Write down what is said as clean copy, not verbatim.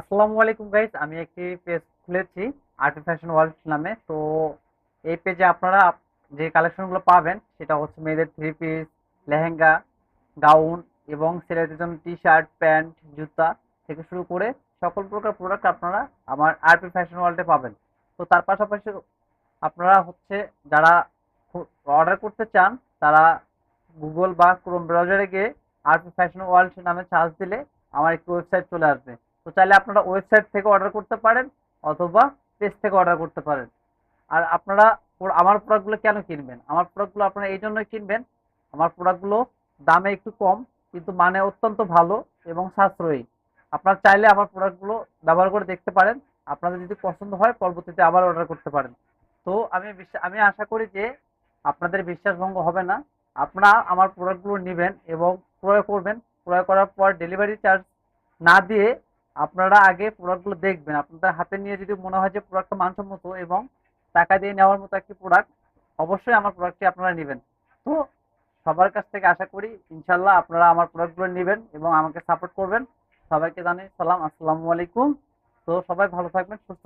আসসালামু আলাইকুম গাইস, আমি একটি পেজ খুলেছি আর্ট ফ্যাশন ওয়ার্ল্ড নামে। তো এই পেজে আপনারা যে কালেকশনগুলো পাবেন সেটা হচ্ছে মেয়েদের থ্রি পিস, লেহেঙ্গা, গাউন এবং ছেলেদের জন্য টি শার্ট, প্যান্ট, জুতা থেকে শুরু করে সকল প্রকার প্রোডাক্ট আপনারা আমার আরপি ফ্যাশন ওয়ার্ল্ডে পাবেন। তো তার পাশাপাশি আপনারা হচ্ছে যারা অর্ডার করতে চান তারা গুগল বা ক্রোম ব্রাউজারে গিয়ে আরপি ফ্যাশন ওয়ার্ল্ড নামে সার্চ দিলে আমার একটি ওয়েবসাইট চলে আসবে। তো চাইলে আপনারা ওয়েবসাইট থেকে অর্ডার করতে পারেন অথবা পেজ থেকে অর্ডার করতে পারেন। আর আপনারা আমার প্রোডাক্টগুলো কেন কিনবেন? আমার প্রোডাক্টগুলো আপনারা এই জন্যই কিনবেন, আমার প্রোডাক্টগুলো দামে একটু কম কিন্তু মানে অত্যন্ত ভালো এবং সাশ্রয়ী। আপনারা চাইলে আমার প্রোডাক্টগুলো ব্যবহার করে দেখতে পারেন। আপনাদের যদি পছন্দ হয় পরবর্তীতে আবার অর্ডার করতে পারেন। তো আমি আশা করি যে আপনাদের বিশ্বাসভঙ্গ হবে না। আপনারা আমার প্রোডাক্টগুলো নিবেন এবং ক্রয় করবেন। ক্রয় করার পর ডেলিভারি চার্জ না দিয়ে আপনারা আগে প্রোডাক্টগুলো দেখবেন। আপনাদের হাতে নিয়ে যদি মনে হয় যে প্রোডাক্টটা মানসম্মত এবং টাকা দিয়ে নেওয়ার মতো একটি প্রোডাক্ট, অবশ্যই আমার প্রোডাক্টটি আপনারা নেবেন। তো সবার কাছ থেকে আশা করি ইনশাল্লাহ আপনারা আমার প্রোডাক্টগুলো নেবেন এবং আমাকে সাপোর্ট করবেন। সবাইকে জানাই সালাম, আসসালামু আলাইকুম। তো সবাই ভালো থাকবেন, সুস্থ